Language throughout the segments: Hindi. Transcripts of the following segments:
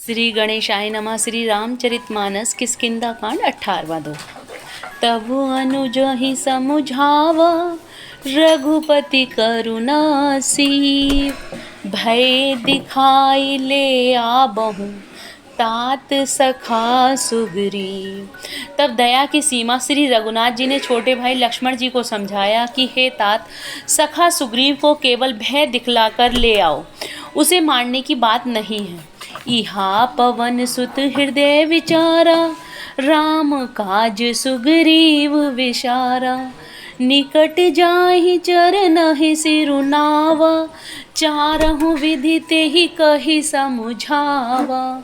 श्री गणेशाय नमः। श्री रामचरितमानस किष्किंधा कांड 18वां दो। तब अनुज ही समुझाव रघुपति करुणा सीव, भय दिखाई ले आबहु तात सखा सुग्रीव। तब दया की सीमा श्री रघुनाथ जी ने छोटे भाई लक्ष्मण जी को समझाया कि हे तात, सखा सुग्रीव को केवल भय दिखलाकर ले आओ, उसे मारने की बात नहीं है। इहा पवन सुत हृदय विचारा, राम काज सुग्रीव विशारा। निकट जाहि चरनहि सिरुनावा, चारहु विधि तेहि कहि समुझावा।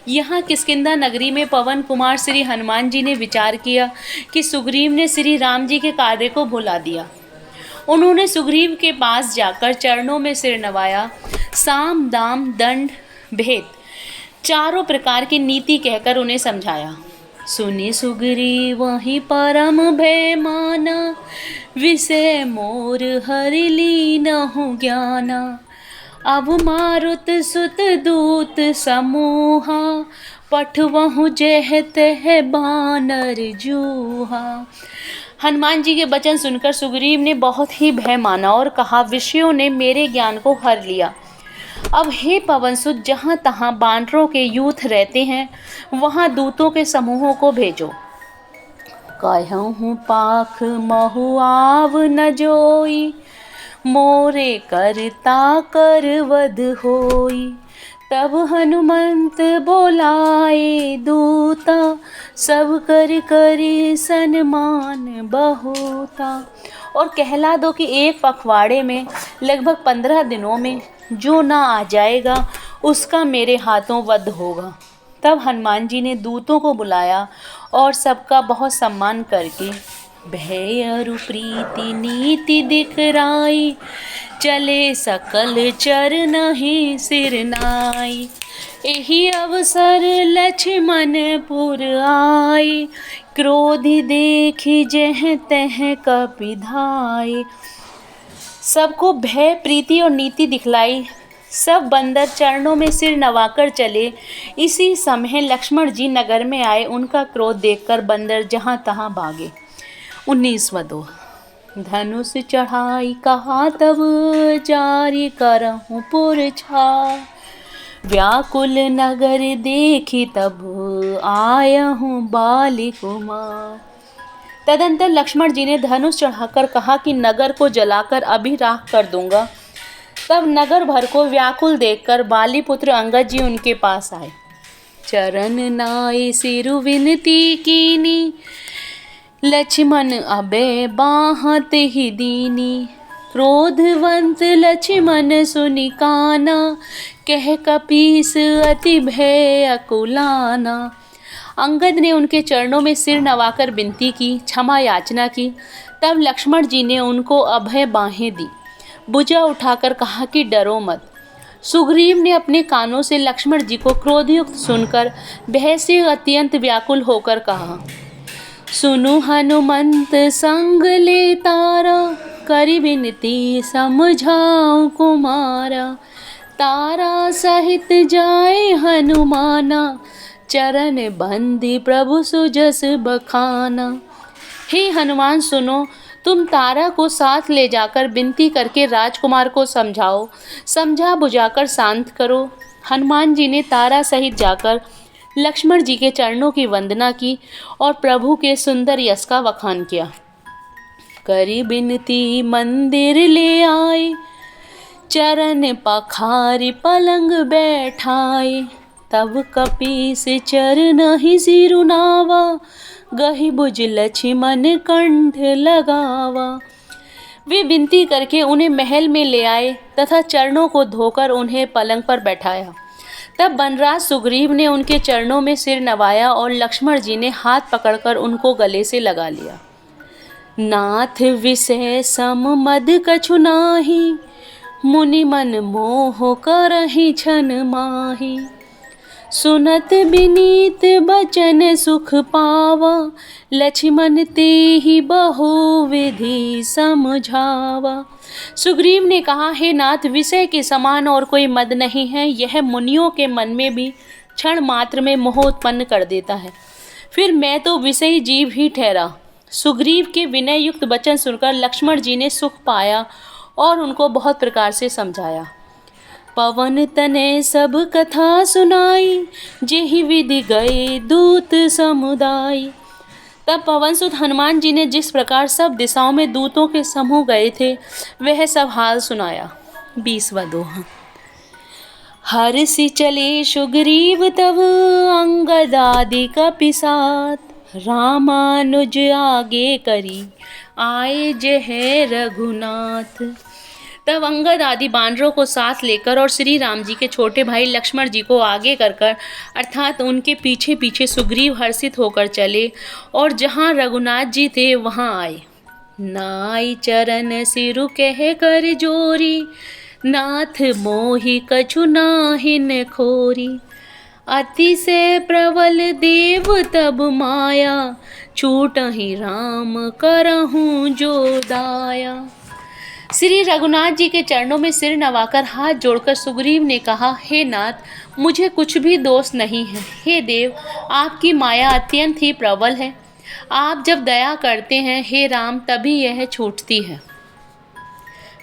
यहाँ किष्किंधा नगरी में पवन कुमार श्री हनुमान जी ने विचार किया कि सुग्रीव ने श्री राम जी के कार्य को भुला दिया। उन्होंने सुग्रीव के पास जाकर चरणों में सिर नवाया, साम दाम दंड भेद चारों प्रकार की नीति कहकर उन्हें समझाया। सुनि सुग्रीव वही परम भय माना, विषय मोर हरि लीनहु ज्ञाना। अब मारुत सुत दूत समूहा, पठवहु जह तह बानर जूहा। हनुमान जी के वचन सुनकर सुग्रीव ने बहुत ही भय माना और कहा, विषयों ने मेरे ज्ञान को हर लिया। अब हे पवनसुत, जहाँ तहाँ बानरों के यूथ रहते हैं, वहाँ दूतों के समूहों को भेजो। कहूँ पाख महु आव न जोई, मोरे करता कर वध होई। तब हनुमंत बोलाए दूता, सब कर करी सन्मान बहुता। और कहला दो कि एक पखवाड़े में लगभग 15 दिनों में जो ना आ जाएगा उसका मेरे हाथों वध होगा। तब हनुमान जी ने दूतों को बुलाया और सबका बहुत सम्मान करके भय अरु प्रीति नीति दिखराई, चले सकल चर नहीं सिर नाई। एही अवसर लक्ष्मण पुर आई, क्रोधि देखी जह तह कपिधाई। सबको भय प्रीति और नीति दिखलाई, सब बंदर चरणों में सिर नवाकर चले। इसी समय लक्ष्मण जी नगर में आए, उनका क्रोध देखकर बंदर जहाँ तहाँ भागे। 19वां दो। धनुष चढ़ाई कहा तब जारी करहूँ पुर छा, व्याकुल नगर देखी तब आयहूँ बाली कुमार। तदंतर लक्ष्मण जी ने धनुष चढ़ाकर कहा कि नगर को जलाकर अभी राख कर दूंगा। तब नगर भर को व्याकुल देखकर बाली पुत्र अंगद जी उनके पास आए। चरण नाई सिरु विनती कीनी, लक्ष्मण अबे बाहत ही दीनी। क्रोधवंत लक्ष्मण सुनि काना, कह कपीस अति भय अकुलाना। अंगद ने उनके चरणों में सिर नवाकर विनती की, क्षमा याचना की। तब लक्ष्मण जी ने उनको अभय बाहें दी, भुजा उठाकर कहा कि डरो मत। सुग्रीव ने अपने कानों से लक्ष्मण जी को क्रोधयुक्त सुनकर भय से अत्यंत व्याकुल होकर कहा, सुनु हनुमंत संग ले तारा, करि विनती समझाऊं कुमारा। तारा सहित जाए हनुमाना, चरण बंदी प्रभु सुजस बखाना। हे हनुमान सुनो, तुम तारा को साथ ले जाकर विनती करके राजकुमार को समझाओ, समझा बुझाकर शांत करो। हनुमान जी ने तारा सहित जाकर लक्ष्मण जी के चरणों की वंदना की और प्रभु के सुंदर यश का वखान किया। करी बिनती मंदिर ले आए, चरण पखारी पलंग बैठाए। तब कपीस चरण ही सिरुनावा, गहि भुज लक्ष्मण कंठ लगावा। वे विनती करके उन्हें महल में ले आए तथा चरणों को धोकर उन्हें पलंग पर बैठाया। तब बनराज सुग्रीव ने उनके चरणों में सिर नवाया और लक्ष्मण जी ने हाथ पकड़कर उनको गले से लगा लिया। नाथ विषय सम मद कछु नाही, मुनि मन मोह करहि छन माही। सुनत विनीत बचन सुख पावा, लक्ष्मण तेहि बहु विधि समझावा। सुग्रीव ने कहा, हे नाथ, विषय के समान और कोई मद नहीं है। यह मुनियों के मन में भी क्षण मात्र में मोह उत्पन्न कर देता है। फिर मैं तो विषयी जीव ही ठहरा। सुग्रीव के विनय युक्त वचन सुनकर लक्ष्मण जी ने सुख पाया और उनको बहुत प्रकार से समझाया। पवन तने सब कथा सुनाई, जेहि विधि गए दूत समुदाय। तब पवन सुत हनुमान जी ने जिस प्रकार सब दिशाओं में दूतों के समूह गए थे वह सब हाल सुनाया। 20वां दोहा। हर्षि चले सुग्रीव तब अंगद आदि कपिसात, रामानुज आगे करी आए जय रघुनाथ। तब अंगद आदि बानरों को साथ लेकर और श्री राम जी के छोटे भाई लक्ष्मण जी को आगे कर अर्थात उनके पीछे पीछे सुग्रीव हर्षित होकर चले और जहाँ रघुनाथ जी थे वहाँ आए। नाई चरण सिरु कह कर जोरी, नाथ मोहि कछु नाहिन खोरी। अति से प्रबल देव तब माया, छूटहि राम करहूँ जो दाया। श्री रघुनाथ जी के चरणों में सिर नवाकर हाथ जोड़कर सुग्रीव ने कहा, हे नाथ, मुझे कुछ भी दोष नहीं है। हे देव, आपकी माया अत्यंत ही प्रबल है। आप जब दया करते हैं हे राम तभी यह छूटती है।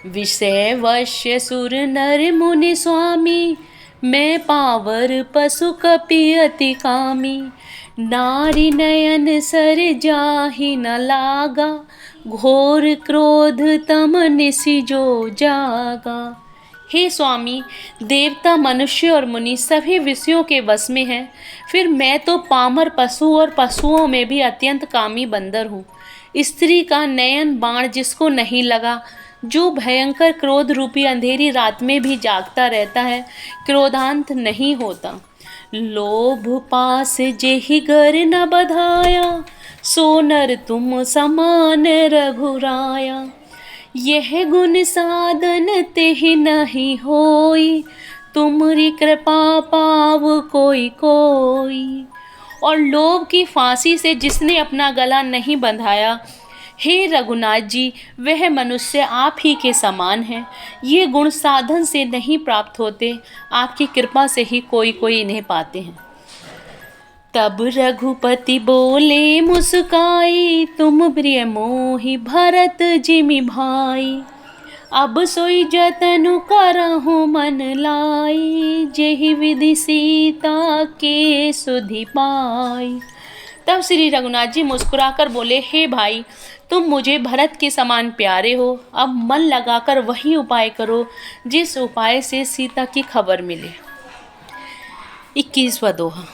विषय वश्य सुर नर मुनि स्वामी, मैं पावर पशु कपि अति कामी। नारी नयन सर जाहि न लागा, घोर क्रोध तम निसि जो जागा। हे स्वामी, देवता मनुष्य और मुनि सभी विषयों के वश में हैं, फिर मैं तो पामर पशु और पशुओं में भी अत्यंत कामी बंदर हूँ। स्त्री का नयन बाण जिसको नहीं लगा, जो भयंकर क्रोध रूपी अंधेरी रात में भी जागता रहता है, क्रोधांत नहीं होता। लोभ पास जेहि गर न बधाया, सो नर तुम समान रघुराया। यह गुण साधन तेहि नहीं होई, तुमरी कृपा पाव कोई कोई। और लोभ की फांसी से जिसने अपना गला नहीं बंधाया, हे रघुनाथ जी, वह मनुष्य आप ही के समान हैं। ये गुण साधन से नहीं प्राप्त होते, आपकी कृपा से ही कोई कोई इन्हें पाते हैं। तब रघुपति बोले मुस्काई, तुम प्रिय मोहि भरत जिमि भाई। अब सोई जतनु करहु मन लाई, जेहि विधि सीता के सुधि पाई। तब श्री रघुनाथ जी मुस्कुराकर बोले, हे भाई, तुम मुझे भरत के समान प्यारे हो। अब मन लगाकर वही उपाय करो जिस उपाय से सीता की खबर मिले। 21वां दोहा।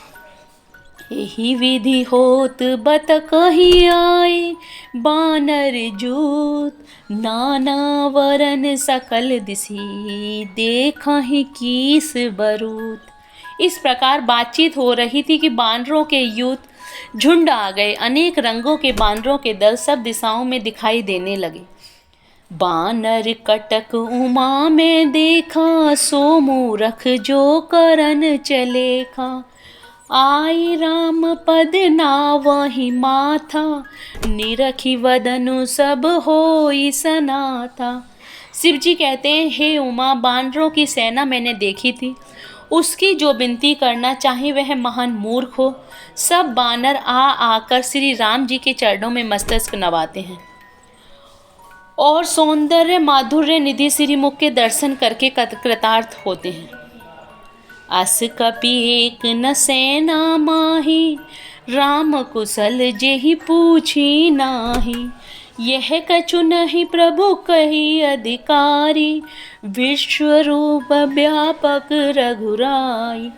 यही विधि होत बत कहीं आए, बानर जूत नाना वरन सकल दिसी, देखहि कीस बरूत। इस प्रकार बातचीत हो रही थी कि बानरों के यूथ झुंड आ गए। अनेक रंगों के बानरों के दल सब दिशाओं में दिखाई देने लगे। बानर कटक उमा में देखा, सो मूरख जो करन चले खा। आई राम पद नावहि माथा, निरखी वदनु सब होई सनाथा। शिव जी कहते हैं, हे उमा, बानरों की सेना मैंने देखी थी। उसकी जो विनती करना चाहे वह महान मूर्ख हो। सब बानर आकर श्री राम जी के चरणों में मस्तक नवाते हैं और सौंदर्य माधुर्य निधि श्रीमुख के दर्शन करके कृतार्थ होते हैं। अस कपि एक न सेना माही, राम कुशल जेहि पूछी नाही। यह कछु नहीं प्रभु कही अधिकारी, विश्व रूप व्यापक रघुराई।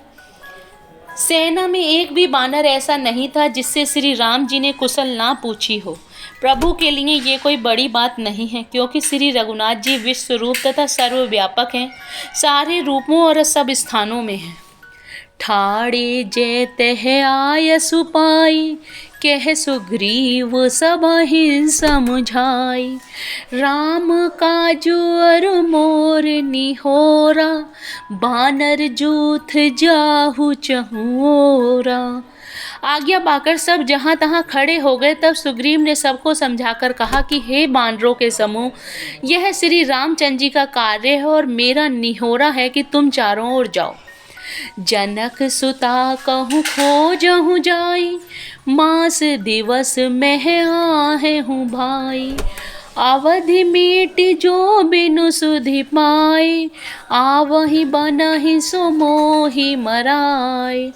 सेना में एक भी बानर ऐसा नहीं था जिससे श्री राम जी ने कुशल ना पूछी हो। प्रभु के लिए ये कोई बड़ी बात नहीं है, क्योंकि श्री रघुनाथ जी विश्व रूप तथा सर्वव्यापक हैं, सारे रूपों और सब स्थानों में हैं। ठाड़े जय तह आय सुपाई, कह सुग्रीव सबहि समझाई। राम काजु अर मोर निहोरा, बानर जूथ जाहु चहुओरा। आज्ञा पाकर सब जहाँ तहाँ खड़े हो गए। तब सुग्रीव ने सबको समझाकर कहा कि हे बानरों के समूह, यह श्री रामचंद्र जी का कार्य है और मेरा निहोरा है कि तुम चारों ओर जाओ। जनक सुता कहूँ खोजहु जाई, मास दिवस मह आहे हूँ भाई। अवधि मीटि जो बिनु सुधि पाई, आवहि बनहि सो मोहि मराय।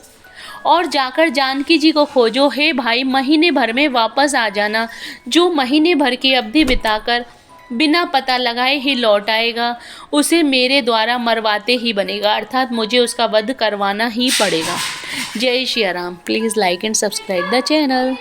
और जाकर जानकी जी को खोजो हे भाई, महीने भर में वापस आ जाना। जो महीने भर की अवधि बिताकर बिना पता लगाए ही लौट आएगा, उसे मेरे द्वारा मरवाते ही बनेगा, अर्थात मुझे उसका वध करवाना ही पड़ेगा। जय Shri Ram. Please like and subscribe the channel.